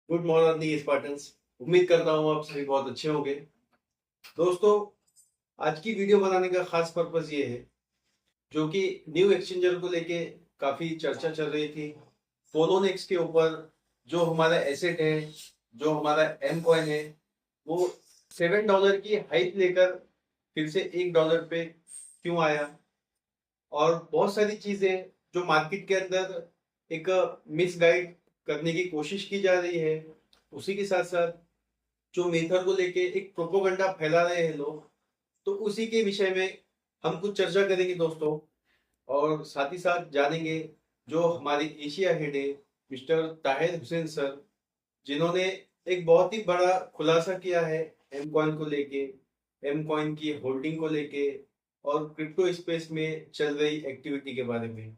Good morning Spartans. उम्मीद करता हूँ आप सभी बहुत अच्छे होंगे। दोस्तों, आज की वीडियो बनाने का खास पर्पस ये है, जो कि न्यू एक्सचेंजर को लेके काफी चर्चा चल रही थी। पोलोनेक्स के ऊपर जो हमारा एसेट है, जो हमारा एम कॉइन है, वो $7 की हाइक लेकर फिर से $1 पे क्यों आया, और बहुत सारी चीजें जो मार्केट के अंदर एक मिसगाइड करने की कोशिश की जा रही है। उसी के साथ साथ जो मेथड को लेके एक प्रोपोगंडा फैला रहे हैं लोग, तो उसी के विषय में हम कुछ चर्चा करेंगे दोस्तों। और साथ ही साथ जानेंगे जो हमारे एशिया हेड है मिस्टर ताहिर हुसैन सर, जिन्होंने एक बहुत ही बड़ा खुलासा किया है एम कॉइन को लेके, एम कॉइन की होल्डिंग को लेके और क्रिप्टो स्पेस में चल रही एक्टिविटी के बारे में।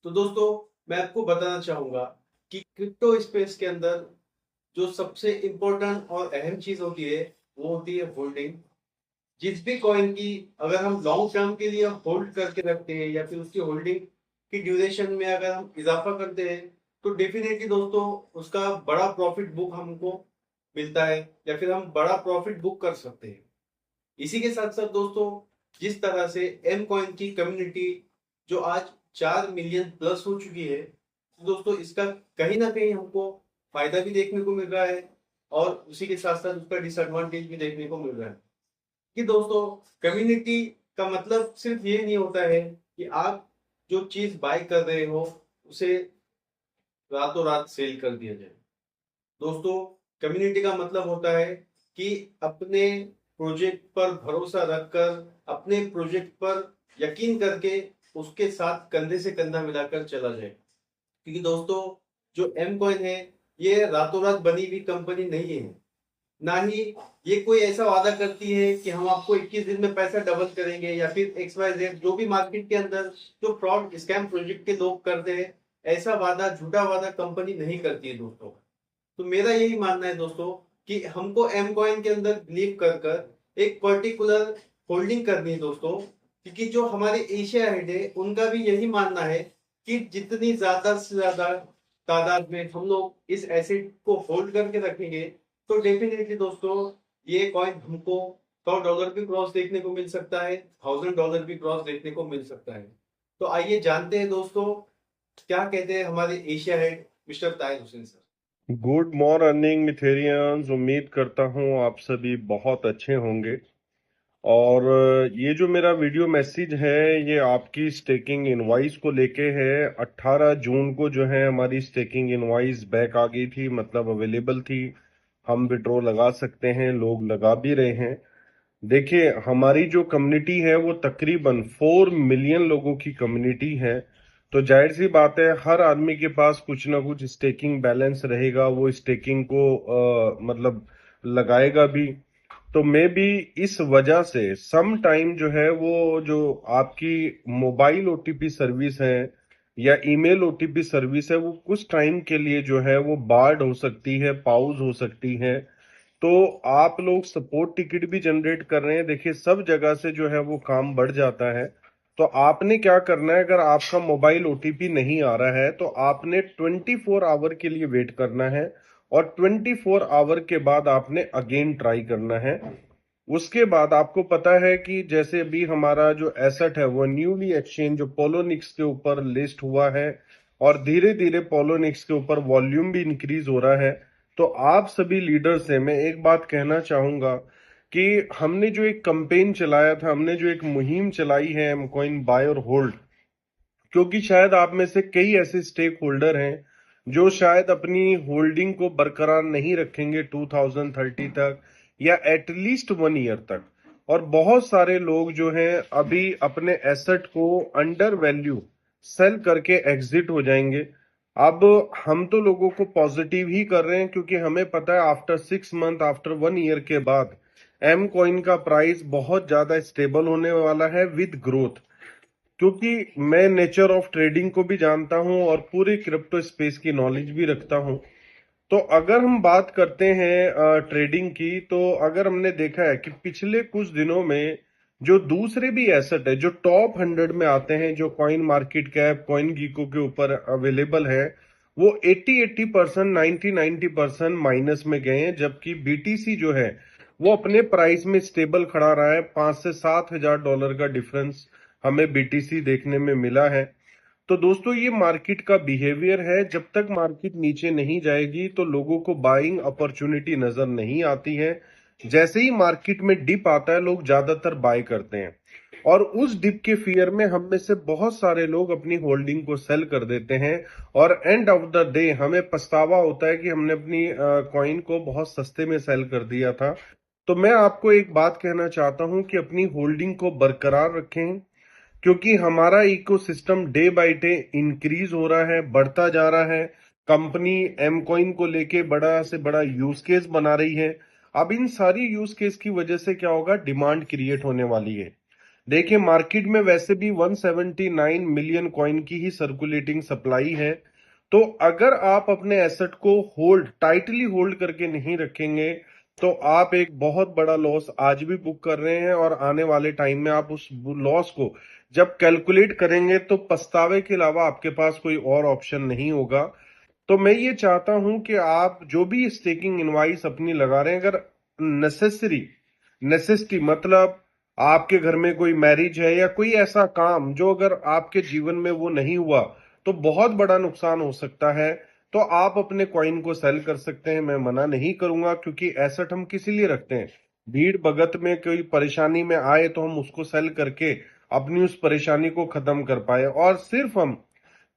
तो दोस्तों, मैं आपको बताना चाहूंगा कि क्रिप्टो स्पेस के अंदर जो सबसे इम्पोर्टेंट और अहम चीज होती है वो होती है होल्डिंग। जिस भी कॉइन की अगर हम लॉन्ग टर्म के लिए होल्ड करके रखते हैं या फिर उसकी होल्डिंग की ड्यूरेशन में अगर हम इजाफा करते हैं, तो डेफिनेटली दोस्तों उसका बड़ा प्रॉफिट बुक हमको मिलता है या फिर हम बड़ा प्रॉफिट बुक कर सकते हैं। इसी के साथ साथ दोस्तों, जिस तरह से एम कॉइन की कम्युनिटी जो आज 4 मिलियन प्लस हो चुकी है, तो दोस्तों इसका कहीं ना कहीं हमको फायदा भी देखने को मिल रहा है और उसी के साथ साथ उसका डिसएडवांटेज भी देखने को मिल रहा है। कि दोस्तों, कम्युनिटी का मतलब सिर्फ ये नहीं होता है कि आप जो चीज बाय कर रहे हो उसे रातों रात सेल कर दिया जाए। दोस्तों, कम्युनिटी का मतलब होता है कि अपने प्रोजेक्ट पर भरोसा रखकर, अपने प्रोजेक्ट पर यकीन करके उसके साथ कंधे से कंधा मिलाकर चला जाए। क्योंकि दोस्तों, जो एम कॉइन है ये रातों रात बनी हुई कंपनी नहीं है, ना ही ये कोई ऐसा वादा करती है कि हम आपको 21 दिन में पैसा डबल करेंगे या फिर एक्स वाई जेड जो भी मार्केट के अंदर जो फ्रॉड स्कैम प्रोजेक्ट के लोग करते हैं। ऐसा वादा, झूठा वादा कंपनी नहीं करती है दोस्तों। तो मेरा यही मानना है दोस्तों कि हमको एम कॉइन के अंदर बिलीव कर कर एक पर्टिकुलर होल्डिंग करनी है दोस्तों। क्योंकि जो हमारे एशिया हेड है उनका भी यही मानना है कि जितनी ज्यादा से ज्यादा तादाद में हम लोग इस एसेट को होल्ड करके रखेंगे, तो डेफिनेटली दोस्तों ये कॉइन हमको $100 भी क्रॉस देखने को मिल सकता है, $1000 भी क्रॉस देखने को मिल सकता है। तो आइए जानते हैं दोस्तों क्या कहते हैं हमारे Asia head mister Tahir Hussain sir. Good morning मिथेरियंस। उम्मीद करता हूँ आप सभी बहुत अच्छे होंगे। और ये जो मेरा वीडियो मैसेज है ये आपकी स्टेकिंग इनवाइस को लेके है। 18 जून को जो है हमारी स्टेकिंग इनवाइस बैक आ गई थी, मतलब अवेलेबल थी। हम विड्रॉ लगा सकते हैं, लोग लगा भी रहे हैं। देखिए, हमारी जो कम्युनिटी है वो तकरीबन 4 मिलियन लोगों की कम्युनिटी है। तो जाहिर सी बात है हर आदमी के पास कुछ ना कुछ स्टेकिंग बैलेंस रहेगा, वो स्टेकिंग को मतलब लगाएगा भी। तो मैं भी इस वजह से सम टाइम जो है वो जो आपकी मोबाइल ओटीपी सर्विस है या ईमेल ओटीपी सर्विस है वो कुछ टाइम के लिए जो है वो बार्ड हो सकती है, पाउज हो सकती है। तो आप लोग सपोर्ट टिकट भी जनरेट कर रहे हैं, देखिए सब जगह से जो है वो काम बढ़ जाता है। तो आपने क्या करना है, अगर आपका मोबाइल ओटीपी नहीं आ रहा है तो आपने 24 आवर के लिए वेट करना है और 24 आवर के बाद आपने अगेन ट्राई करना है। उसके बाद आपको पता है कि जैसे अभी हमारा जो एसेट है वो न्यूली एक्सचेंज जो पोलोनिक्स के ऊपर लिस्ट हुआ है और धीरे धीरे पोलोनिक्स के ऊपर वॉल्यूम भी इंक्रीज हो रहा है। तो आप सभी लीडर से मैं एक बात कहना चाहूंगा कि हमने जो एक कंपेन चलाया था, हमने जो एक मुहिम चलाई है एम कॉइन बाय और होल्ड, क्योंकि शायद आप में से कई ऐसे स्टेक होल्डर हैं जो शायद अपनी होल्डिंग को बरकरार नहीं रखेंगे 2030 तक या एटलीस्ट 1 ईयर तक। और बहुत सारे लोग जो हैं अभी अपने एसेट को अंडर वैल्यू सेल करके एग्जिट हो जाएंगे। अब हम तो लोगों को पॉजिटिव ही कर रहे हैं क्योंकि हमें पता है आफ्टर 6 मंथ, आफ्टर 1 ईयर के बाद एम कॉइन का प्राइस बहुत ज्यादा स्टेबल होने वाला है विद ग्रोथ। क्योंकि मैं नेचर ऑफ ट्रेडिंग को भी जानता हूं और पूरी क्रिप्टो स्पेस की नॉलेज भी रखता हूं। तो अगर हम बात करते हैं ट्रेडिंग की, तो अगर हमने देखा है कि पिछले कुछ दिनों में जो दूसरे भी एसेट है जो टॉप 100 में आते हैं, जो कॉइन मार्केट कैप, कॉइन गीको के ऊपर अवेलेबल है, वो 80% 90% माइनस में गए हैं, जबकि बीटीसी जो है वो अपने प्राइस में स्टेबल खड़ा रहा है। 5 से 7 हजार डॉलर का डिफरेंस हमें बीटीसी देखने में मिला है। तो दोस्तों ये मार्केट का बिहेवियर है, जब तक मार्केट नीचे नहीं जाएगी तो लोगों को बाइंग अपॉर्चुनिटी नजर नहीं आती है। जैसे ही मार्केट में डिप आता है लोग ज्यादातर बाय करते हैं, और उस डिप के फियर में हम में से बहुत सारे लोग अपनी होल्डिंग को सेल कर देते हैं, और एंड ऑफ द डे हमें पछतावा होता है कि हमने अपनी कॉइन को बहुत सस्ते में सेल कर दिया था। तो मैं आपको एक बात कहना चाहता हूं कि अपनी होल्डिंग को बरकरार रखें, क्योंकि हमारा ecosystem day by day increase हो रहा है, बढ़ता जा रहा है। कंपनी एम कॉइन को लेके बड़ा से बड़ा यूज केस बना रही है। अब इन सारी यूज केस की वजह से क्या होगा, डिमांड क्रिएट होने वाली है। देखिए मार्केट में वैसे भी 179 मिलियन कॉइन की ही सर्कुलेटिंग सप्लाई है। तो अगर आप अपने एसेट को टाइटली होल्ड करके नहीं रखेंगे तो आप एक बहुत बड़ा लॉस आज भी बुक कर रहे हैं, और आने वाले टाइम में आप उस लॉस को जब कैलकुलेट करेंगे तो पछतावे के अलावा आपके पास कोई और ऑप्शन नहीं होगा। तो मैं ये चाहता हूं कि आप जो भी स्टेकिंग इनवाइस अपनी लगा रहे हैं, अगर नेसेसिटी मतलब आपके घर में कोई मैरिज है या कोई ऐसा काम जो अगर आपके जीवन में वो नहीं हुआ तो बहुत बड़ा नुकसान हो सकता है, तो आप अपने कॉइन को सेल कर सकते हैं। मैं मना नहीं करूंगा, क्योंकि एसेट हम किसी लिए रखते हैं, भीड़ भगत में कोई परेशानी में आए तो हम उसको सेल करके अपनी उस परेशानी को खत्म कर पाए। और सिर्फ हम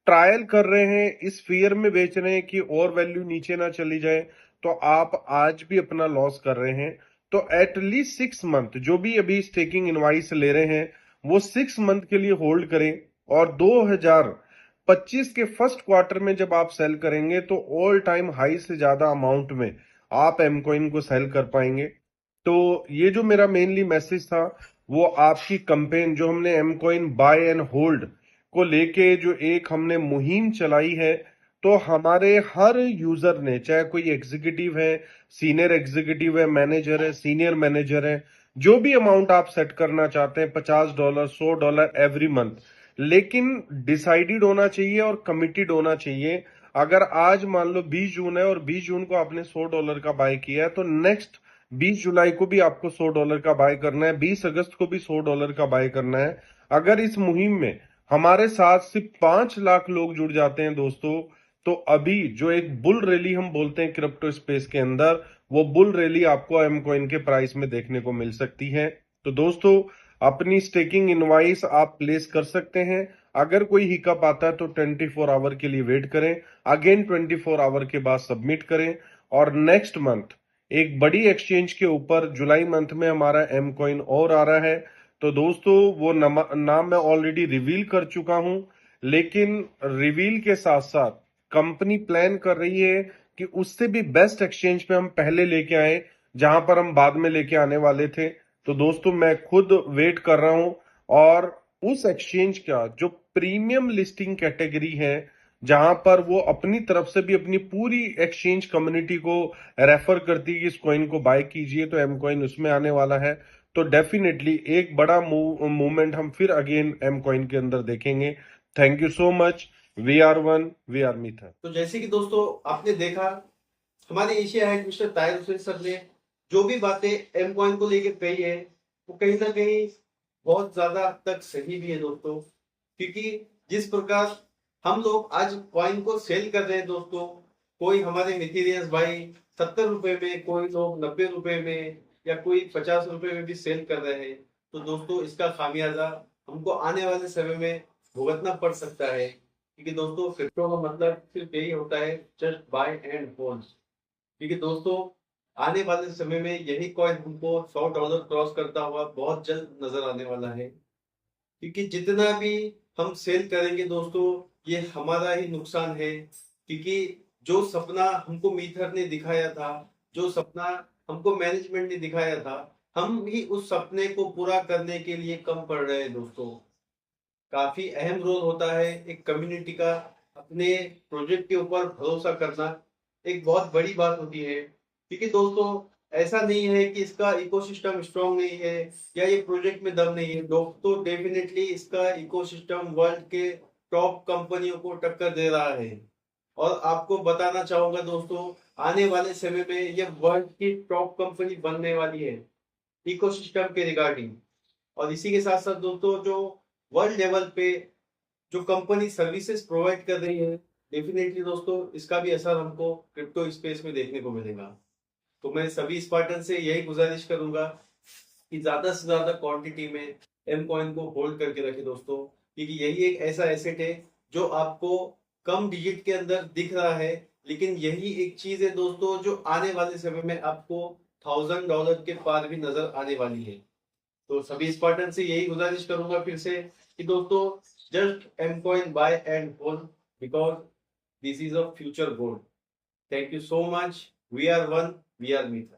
ट्रायल कर रहे हैं, इस फियर में बेच रहे हैं कि और वैल्यू नीचे ना चली जाए, तो आप आज भी अपना लॉस कर रहे हैं। तो एटलीस्ट 6 मंथ जो भी अभी स्टेकिंग इनवाइस ले रहे हैं वो 6 मंथ के लिए होल्ड करें, और 2025 के फर्स्ट क्वार्टर में जब आप सेल करेंगे तो ऑल टाइम हाई से ज्यादा अमाउंट में आप एमकॉइन को सेल कर पाएंगे। तो ये जो मेरा मेनली मैसेज था वो आपकी कंपेन जो हमने एमकॉइन बाय एंड होल्ड को लेके जो एक हमने मुहिम चलाई है, तो हमारे हर यूजर ने, चाहे कोई एग्जीक्यूटिव है, सीनियर एग्जीक्यूटिव है, मैनेजर है, सीनियर मैनेजर है, जो भी अमाउंट आप सेट करना चाहते हैं, $50 $100 एवरी मंथ, लेकिन डिसाइडेड होना चाहिए और कमिटेड होना चाहिए। अगर आज मान लो 20 जून है और 20 जून को आपने $100 का बाय किया है, तो नेक्स्ट 20 जुलाई को भी आपको $100 का बाय करना है, 20 अगस्त को भी $100 का बाय करना है। अगर इस मुहिम में हमारे साथ सिर्फ 5 लाख लोग जुड़ जाते हैं दोस्तों, तो अभी जो एक बुल रैली हम बोलते हैं क्रिप्टो स्पेस के अंदर, वो बुल रैली आपको एम कॉइन के प्राइस में देखने को मिल सकती है। तो दोस्तों अपनी स्टेकिंग इनवाइस आप प्लेस कर सकते हैं। अगर कोई हिकअप आता है तो 24 आवर के लिए वेट करें, अगेन 24 आवर के बाद सबमिट करें, और नेक्स्ट मंथ एक बड़ी एक्सचेंज के ऊपर जुलाई मंथ में हमारा एम कॉइन और आ रहा है। तो दोस्तों वो नाम मैं ऑलरेडी रिवील कर चुका हूं, लेकिन रिवील के साथ साथ कंपनी प्लान कर रही है कि उससे भी बेस्ट एक्सचेंज पे हम पहले लेके आए, जहां पर हम बाद में लेके आने वाले थे। तो दोस्तों मैं खुद वेट कर रहा हूं, और उस एक्सचेंज का जो प्रीमियम लिस्टिंग कैटेगरी है, जहां पर वो अपनी तरफ से भी अपनी पूरी एक्सचेंज कम्युनिटी को रेफर करती है कि इस कॉइन को बाय कीजिए, तो एम कॉइन उसमें आने वाला है। तो डेफिनेटली एक बड़ा मूवमेंट हम फिर अगेन एम कॉइन के अंदर देखेंगे। Thank you so much. We are one, we are मिथा। तो जैसे कि दोस्तों आपने देखा, हमारे Asia head mister Tahir Hussain sir ने जो भी बातें एम कॉइन को लेकर कही है वो कहीं ना कहीं बहुत ज्यादा हद तक सही भी है दोस्तों। क्योंकि जिस प्रकार हम लोग आज कॉइन को सेल कर रहे हैं दोस्तों, कोई हमारे मिथीरियंस भाई 70 रुपए में, कोई लोग 90 रुपए में, या कोई 50 रुपए में भी सेल कर रहे हैं। तो दोस्तों इसका खामियाजा हमको आने वाले समय में भुगतना पड़ सकता है। क्योंकि दोस्तों क्रिप्टो का मतलब सिर्फ यही होता है, जस्ट बाय एंड होल्ड। क्योंकि दोस्तों आने वाले समय में यही कॉइन हमको $100 क्रॉस करता हुआ बहुत जल्द नजर आने वाला है। क्योंकि जितना भी हम सेल करेंगे दोस्तों ये हमारा ही नुकसान है। क्योंकि जो सपना हमको मीथर ने दिखाया था, जो सपना हमको मैनेजमेंट ने दिखाया था, हम ही उस सपने को पूरा करने के लिए कम पड़ रहे हैं दोस्तों। काफी अहम रोल होता है एक कम्युनिटी का अपने प्रोजेक्ट के ऊपर भरोसा करना, एक बहुत बड़ी बात होती है। क्योंकि दोस्तों ऐसा नहीं है कि इसका इकोसिस्टम स्ट्रांग नहीं है या ये प्रोजेक्ट में दम नहीं है दोस्तों, डेफिनेटली इसका इकोसिस्टम वर्ल्ड के टॉप कंपनियों को टक्कर दे रहा है। और आपको बताना चाहूंगा दोस्तों, आने वाले समय में ये वर्ल्ड की टॉप कंपनी बनने वाली है इकोसिस्टम के रिगार्डिंग। और इसी के साथ साथ दोस्तों, जो वर्ल्ड लेवल पे जो कंपनी सर्विसेज प्रोवाइड कर रही है, डेफिनेटली दोस्तों इसका भी असर हमको क्रिप्टो स्पेस में देखने को मिलेगा। तो मैं सभी स्पार्टन से यही गुजारिश करूंगा कि ज्यादा से ज्यादा क्वांटिटी में एम कॉइन को होल्ड करके रखें दोस्तों, क्योंकि यही एक ऐसा एसेट है जो आपको कम डिजिट के अंदर दिख रहा है, लेकिन यही एक चीज है दोस्तों जो आने वाले समय में आपको $1000 के पार भी नजर आने वाली है। तो सभी स्पार्टन से यही गुजारिश करूंगा फिर से कि दोस्तों, just M coin buy and hold, because this is a future gold. Thank you so much. We are one, we are Mitra.